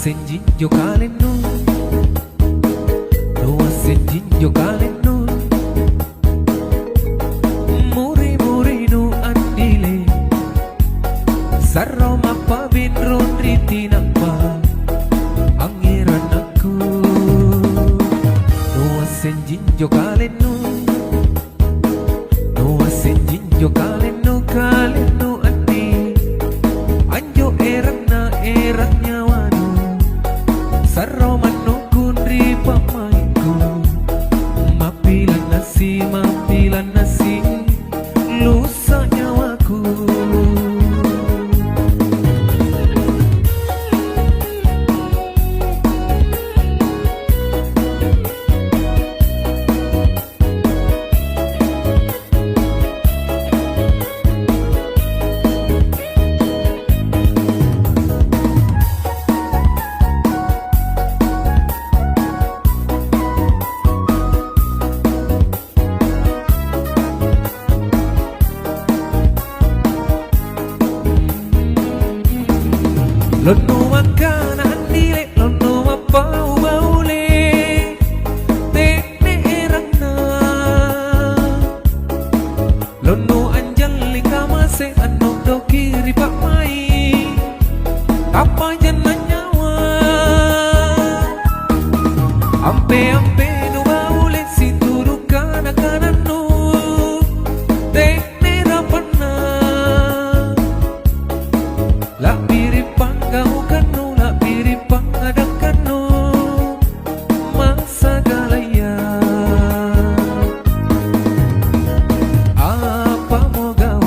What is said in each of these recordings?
senjinjo kalenu, nuwa senjinjo kalenu, muri muri nu andile, sarro mappa binron riti nampa, angiran aku, nuwa senjinjo kalenu, nuwa senjinjo kalenu kalenu andi, anjo erana eranya wanu, sarro manu kundri pamaiku, mapilan nasi, lusa nyawaku. Lono makana andile, lono mapau baule, tekne erangna. Lono anjali kamase anu do kiri pak mai, apa jana nyawa. Ampe nu baule si turu kana kananu, tekne rapana. La piripang kau kanu, la piripang ada kanu, masa galaya. Apa mau kau,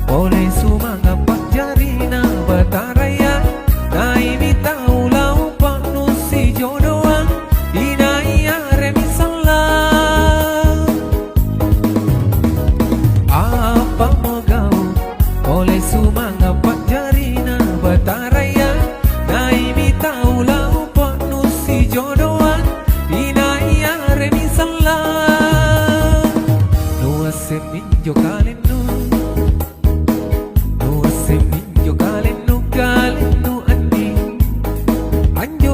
boleh sumanga pak jarina bataraya, naimi tahu lau pak nusi jodohan, inaya remi salah. Apa mau kau, boleh sumanga pak jarina bataraya, naimi tahu lau pak nusi jodohan, inaya remi salah. Nuwa seminjo kalenu, nuwa seminjo kalenu kalenu andi, anjo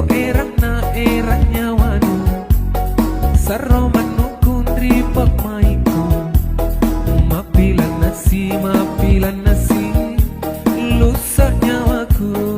eranya wanu, sarro manu kundri pak maiku, mapilan nasi, lusa nyawaku.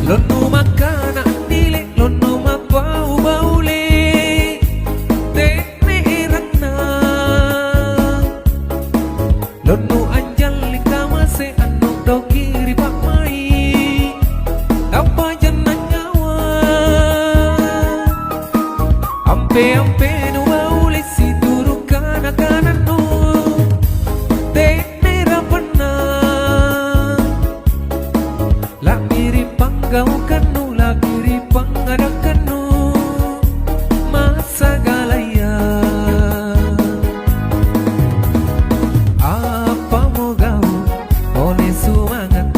Lono makana andile, lono mapau baule, tekne erangna. Lono anjali kamase anu do kiri pak mai, apa jana nyawa. Ampe nu baule si turu kana kananu, tekne rapana. La piripang kau kanu, la piripang ada kanu, masa galaya. Apa mau kau, boleh sumangat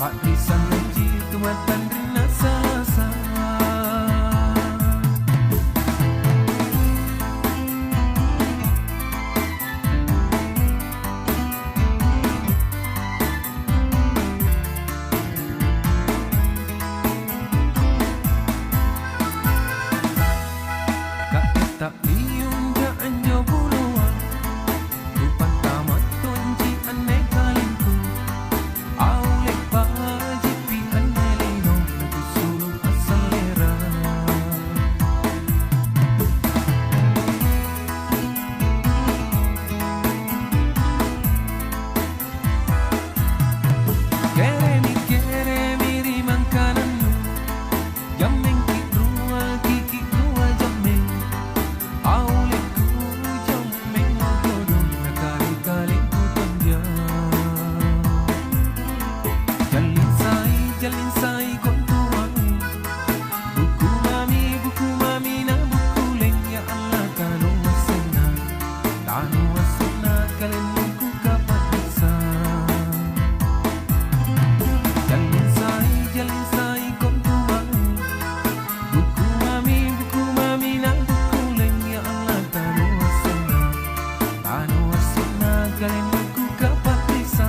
Pak Risan Menji Tumatan Rina Salasa. Kak tak liung ja anjo buluan Rupan tamat tonji ane kalinku Aulek baji pi ane lino Lagu sulung asalera Keremi riman kananmu Jameng ki rua jameng Aulek ku jameng godong Nakali-kali ku panjang Jalin sai kontuangi Buku mami na buku leng Ya Allah tanu asena kalian muku kapat bisa Jalin sai kontuangi Buku mami na buku leng Ya Allah tanu asena kalian muku kapat bisa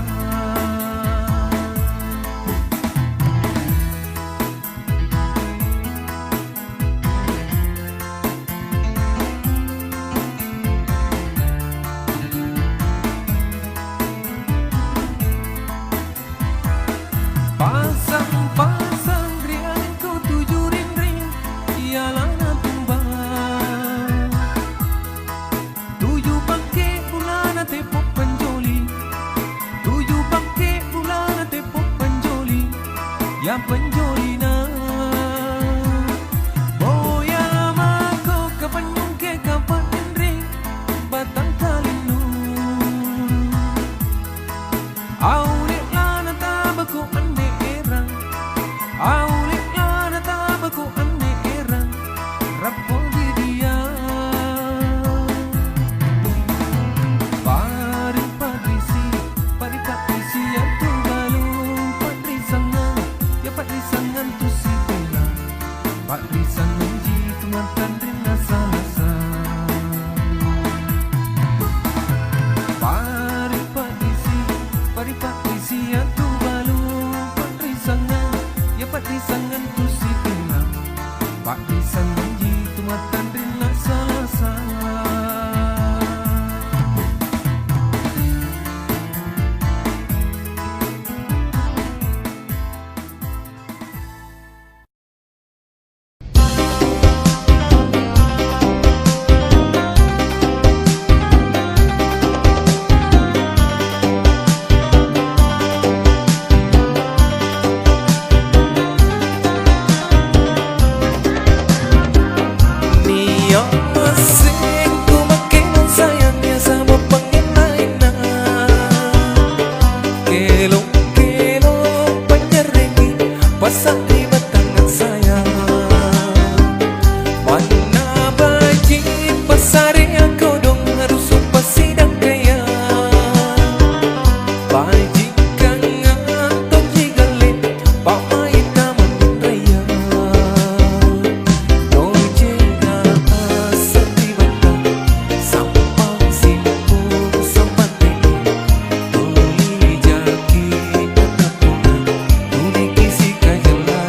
Pasang riang ku tujuh ring Ialah na tumbang Tujuh bangke bulan tepuk penjoli Tujuh bangke bulan tepuk penjoli Yang penjoli na Boya mako kapanyong ke kapan ring Batang kalinu Aulek lana tabaku ane erang Aulek lana tabaku ane erang Rapo di dia Pari patrisi yang tu balung patrisangan Ya patrisangan tu si bela Patrisan menji tu mantan rina salasa Pari patrisi yang tu balung patrisangan Ya patrisangan tu si bela Patrisan menji tu mantan rina salasa Kajala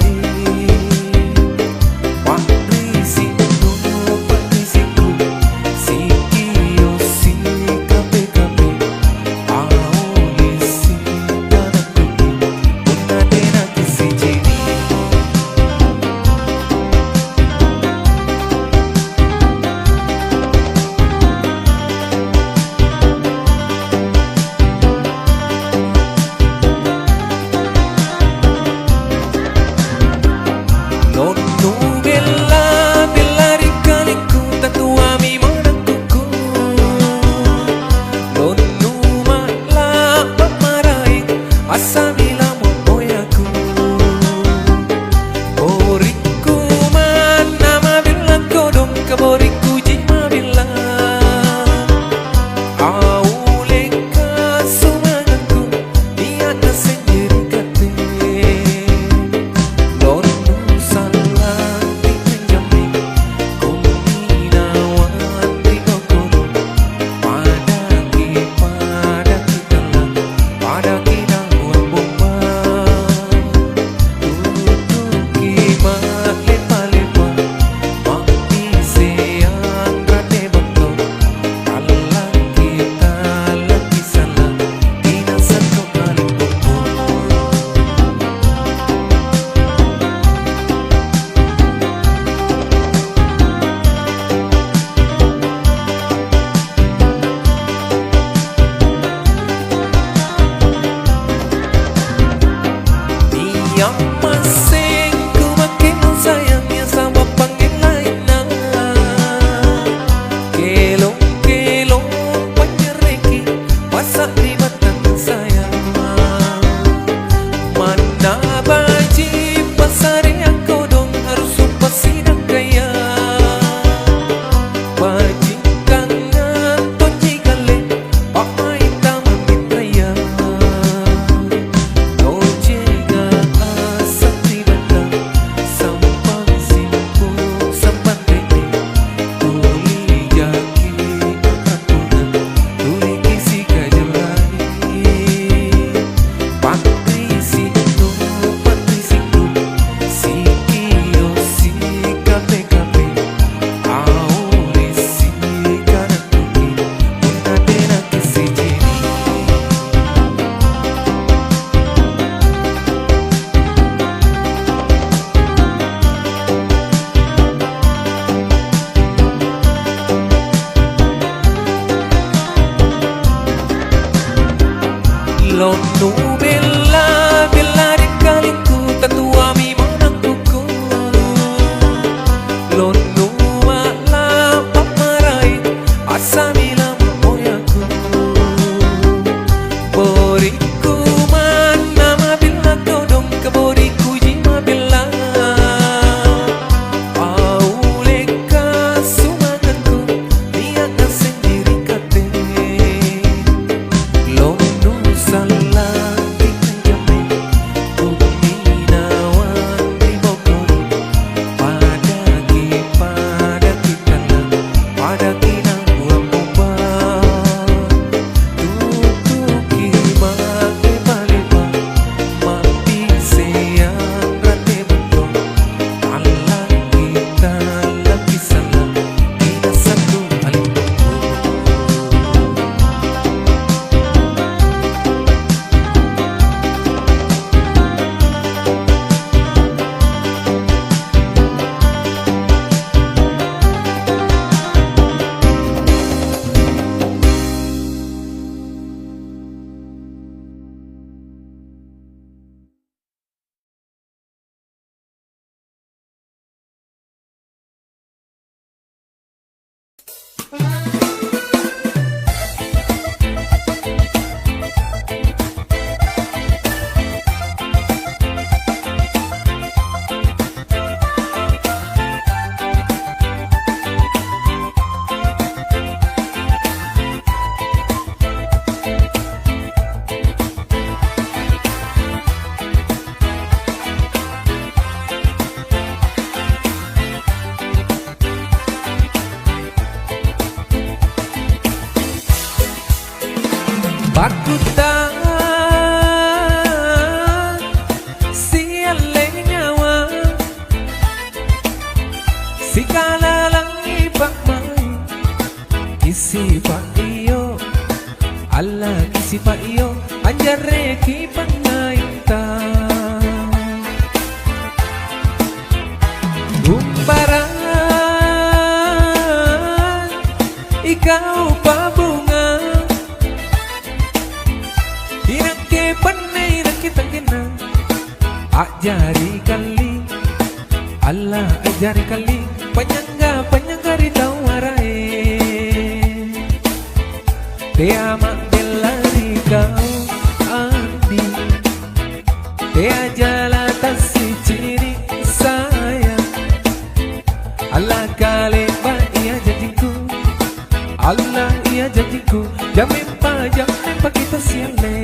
Yang masing ku makin sayangnya sama panggil lainnya. Kelong-kelong panjereki pasak di batang saya. Mana baji pasari aku dong harus sumpah sidang kaya. Baji kangen tonji kale pakai taman mitraya. Kau jaga asap di batang sampang simpu sampan tete. Tuli jaki peraturan tuli kisi kajalani. Patri situ si kio si kape kape aure si karatuki unadena kisi jeni. Lonu bella bella di kalinku tatua mi manangkuku. Lonu ala pamarai asamila moyaku. Boriku mana mabilla kodong ke boriku jima bella. Auleka sumanganku niat sendiri kate. Lonu salah tinggal bumi nawan di Bogor. Pada kita buang obat. Tutuki make baleba mati seang rate betul. Allah kita lagi salah tidak satu paling Bakutan siale nyawa si kalalangi pakmai kisi pak iyo Allah kisi pak iyo anjare ki pangaita umbaran ikau pabunga irake panai dan kita kena ajari kali Allah ajari kali panyangga di tawarai te amak bela di kau andi te ajala tasi ciri sayang Allah kale ba iya janjiku Allah iya janjiku jamin pa kita siale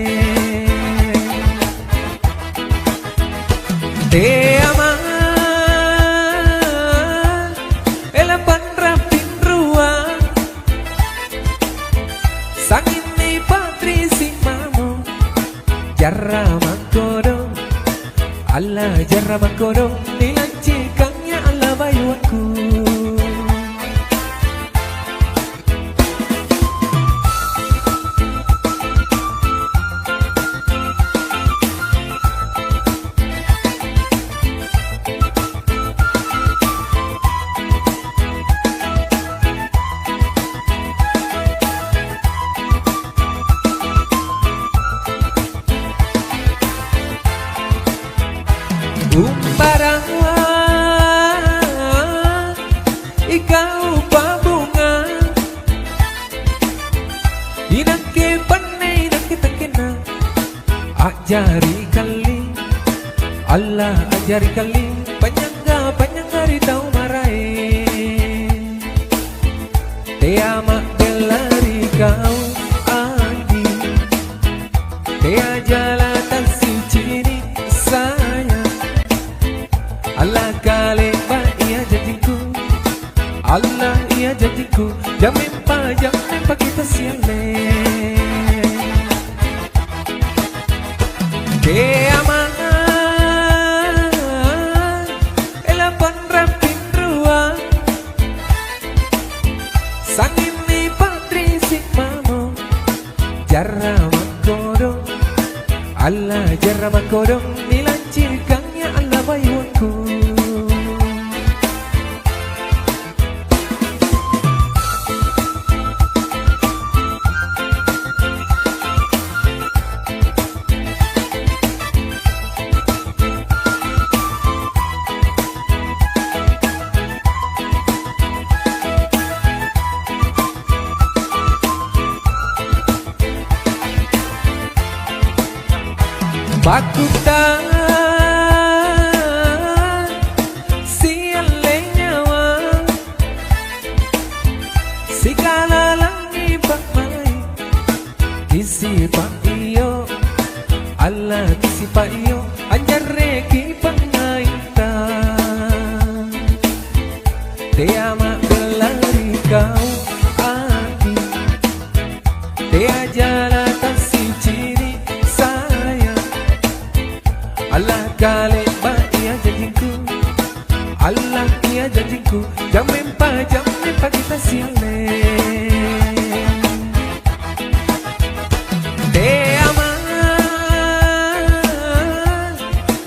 te amak elapan rapin ruang sangin ni patri si mamu jarra mangkodo Allah jarra mangkodo nilancikangnya Allah bayuanku. asmara, ikaw pabunga, inake panay nakitakina, ajari kali, Allah ajari kali, panyangga ritau marai, te ama belari kau andi, te ajala taksi cini saya, Allah kale ba iya jadiku, Allah iya jadiku, jamin pa kita siale, te ama jarra mangkodong, Allah jarra mangkodong, nilancirkannya Allah bayuanku. Bakutan siale nyawa, segala langi bakmai, kisi pak iyo, Allah kisi pak iyo, anjar reki pengaita, te ama belari kau adi, te ajala tasi ciri saya, Allah kale ba iya jadiku, Allah iya jadiku, jamin pa kita siale, te ama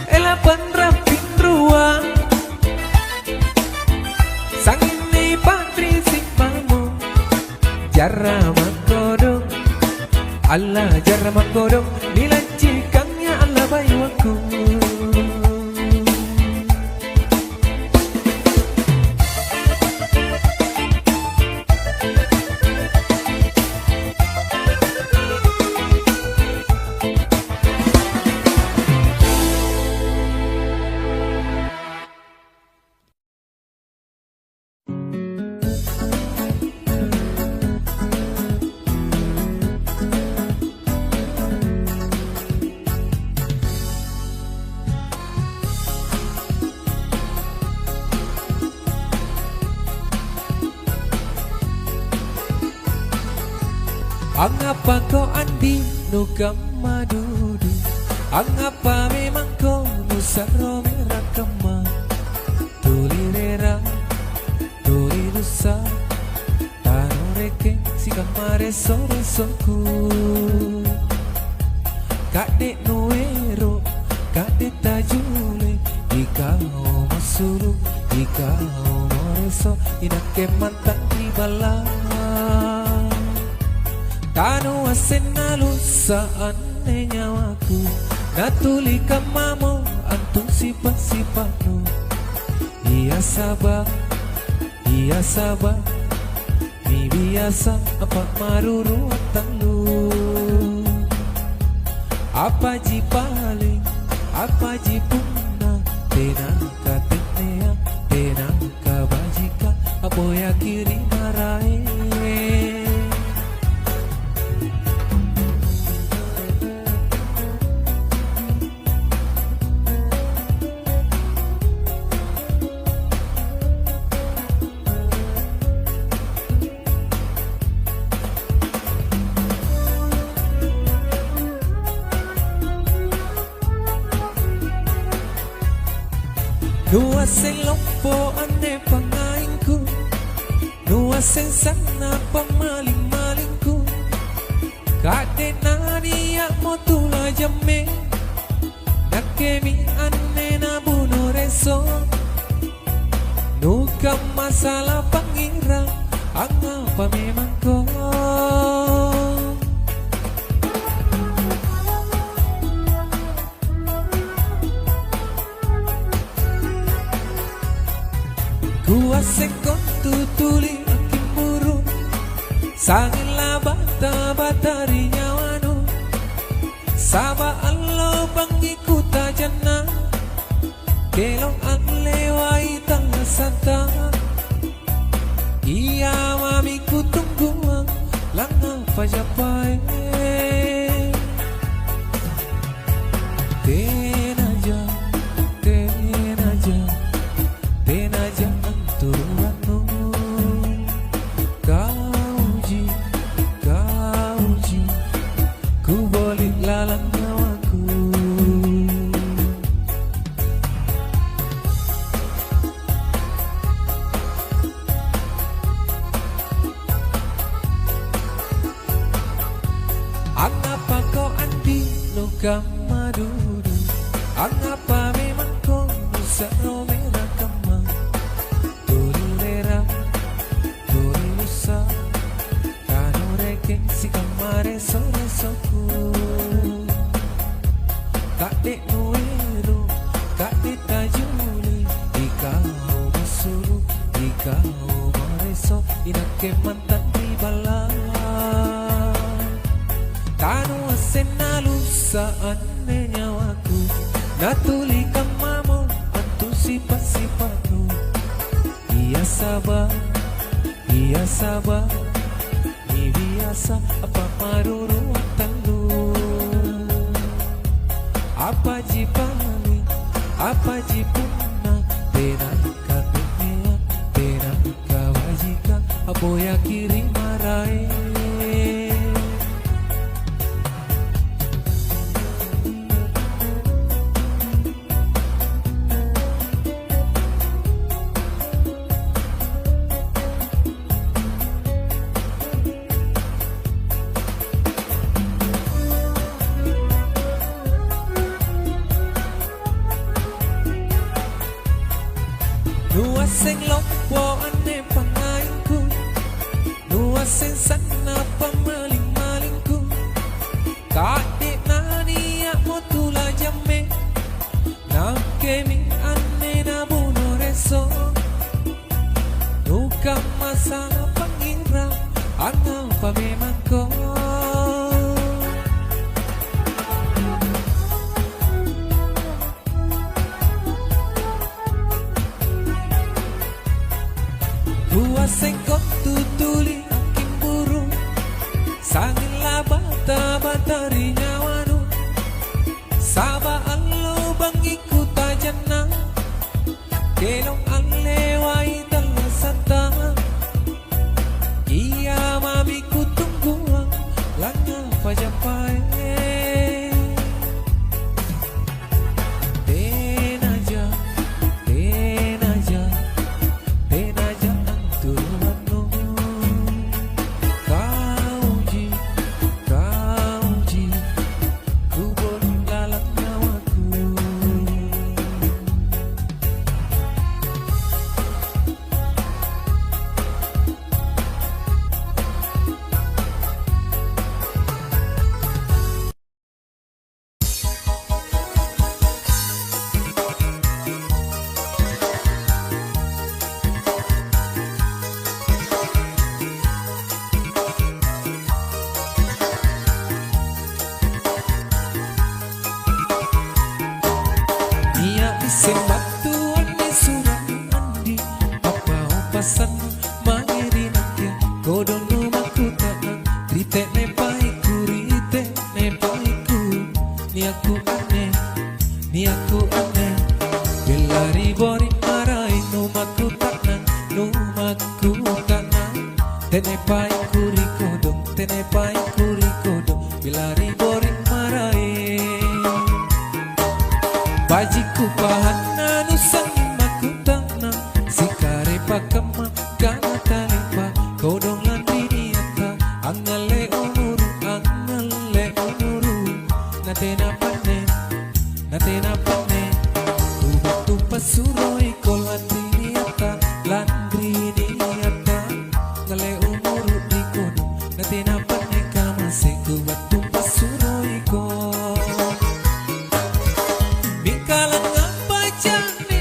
elapan rapin ruang, sang ini patri sipamu, jarra mangkodong, Allah jarra mangkodong, nilancikannya Allah bayuanku. Angapa kau andi no kamadudu, angapa memang kau nusaro merah kama, tulirera tulirusa tanoreke si kamare sore soku, kade nuero kade tajule, ikao masuru ikao moreso, inake mantan di bala. Tanu asenalu saane nyawaku, natuli kamamu antung sifat-sifatmu. Iya sabah, mi biasa apa maruru atalu. Apa ji paling, apa ji punna, tenangka tenea, tenangka bajika, apa ya kiri marae. Nua sen lompo ane pangainku, nua sen sana pamaling-malingku, kade nani ya motula jame, nakemi ane na bunuh reso, nuka masalah pangira, angapa memang kau. sekon tutuli akim buru sangila bata batari nyawanu saba allo bangiku tajana kelong ang lewai tang santa iya mami ku tungguang langang pajapai tenaja tenaja tenaja anturuanu kauji ku boleh lalang nyawaku angapa kau andi logam madudu angapa memang kau nusa romera kemang turulera turulusa kanu rekeng si kamare sore soku kak dek nuero kak dek tajuli ikau masuru ikau mareso inake mantan ribala kanu asenalu saane nyawaku natuli kamamu antusipasipanu iya sabar ni biasa apa maruruan telu apa jipani apa jipuna tenaka dunia tenaka wajika apa ya kiri marai Nuwa sing lopo ane pangainku Nuwa sing sana pamaling-malingku Kadek nani ya motula jame Nakemi ane na buno reso Nuka masa pangira Anang pa memang ko Sengkok tutuli akim buru sangila bata batari nyawanu saba allo bangiku tajana kelong ang lewai tala santa iya mami ku tungguang langang pajapai Sembatuan ni surat andi Papa opasan mairi nakia Godong numaku tahan Rite nepaiku Ni aku aneh Belari bori marai numaku tahan Tenepaiku rikodong Belari bori marai Bajiku pahana nusang makutana Sikare pakama kana talipa Kodong landi niata Angale onuru Natena pane Tubatu pasuroi kolati niata Landri niata Ngale onuru di kodong Natena pane kamase Tubatu pasuroi ko Bingkalang apa jane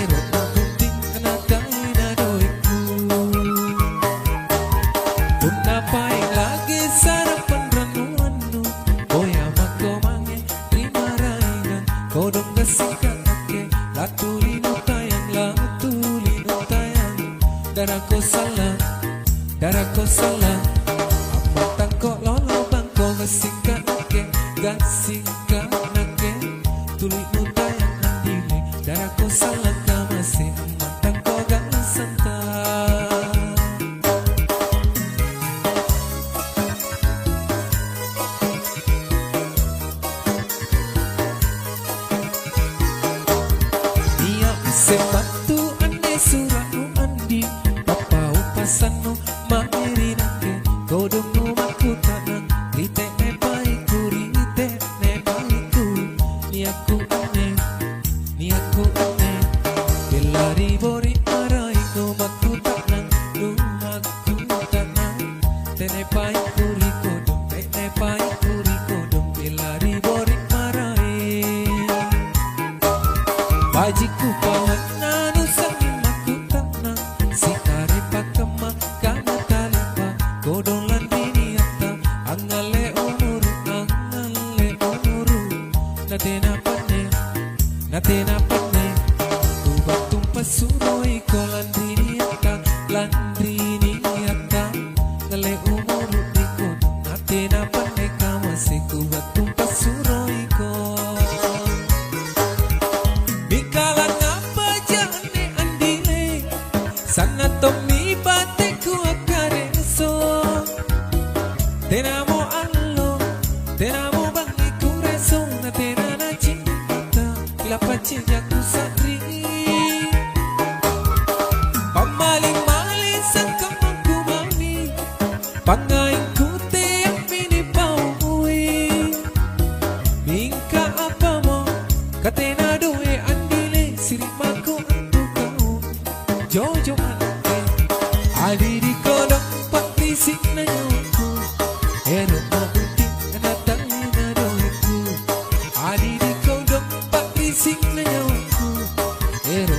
ero mabuting anatai na doiku. Unapai lagi sarapan ranuanu, boya makomange terima raingan, kodong gasikan ake, latulino tayang, latulino tayang, darako salah, darako salah, amatan ko lolo bangko gasikan ake, gasikan ake, tulino tayang andile, darako salah kamase, amatan ko galasanta. Sepatu ane suranu andi papa upasano mairinake kodong no makutanang rite ne baiku rite ne baiku ni aku ane belari bori arai no makutanang no makutanang tene baiku rikodong tene baiku rikodong belari bori arai bajiku pawan nanu sangin makutana sikare pakama kana talipa kodong landini atta angale onuru natena pane tubatum pasuroi ko landini atta ngale onuru dikod natena pane kamase kubatum pasuroi ko. Sana tomi bate ku akareso, tenamo allo, tenamo bangi kureso, na tena na cinta, la pacinya ku sadri. Pamaling-maling sang kamang kumami, pangain ku te mini paui. Mingka apa mo, katena doe andile sirimaku antu kau. Jojo anake adiri kodong pakisik na nyoku, ero mabuting anatai na doiku. Adiri kodong pakisik na nyoku, ero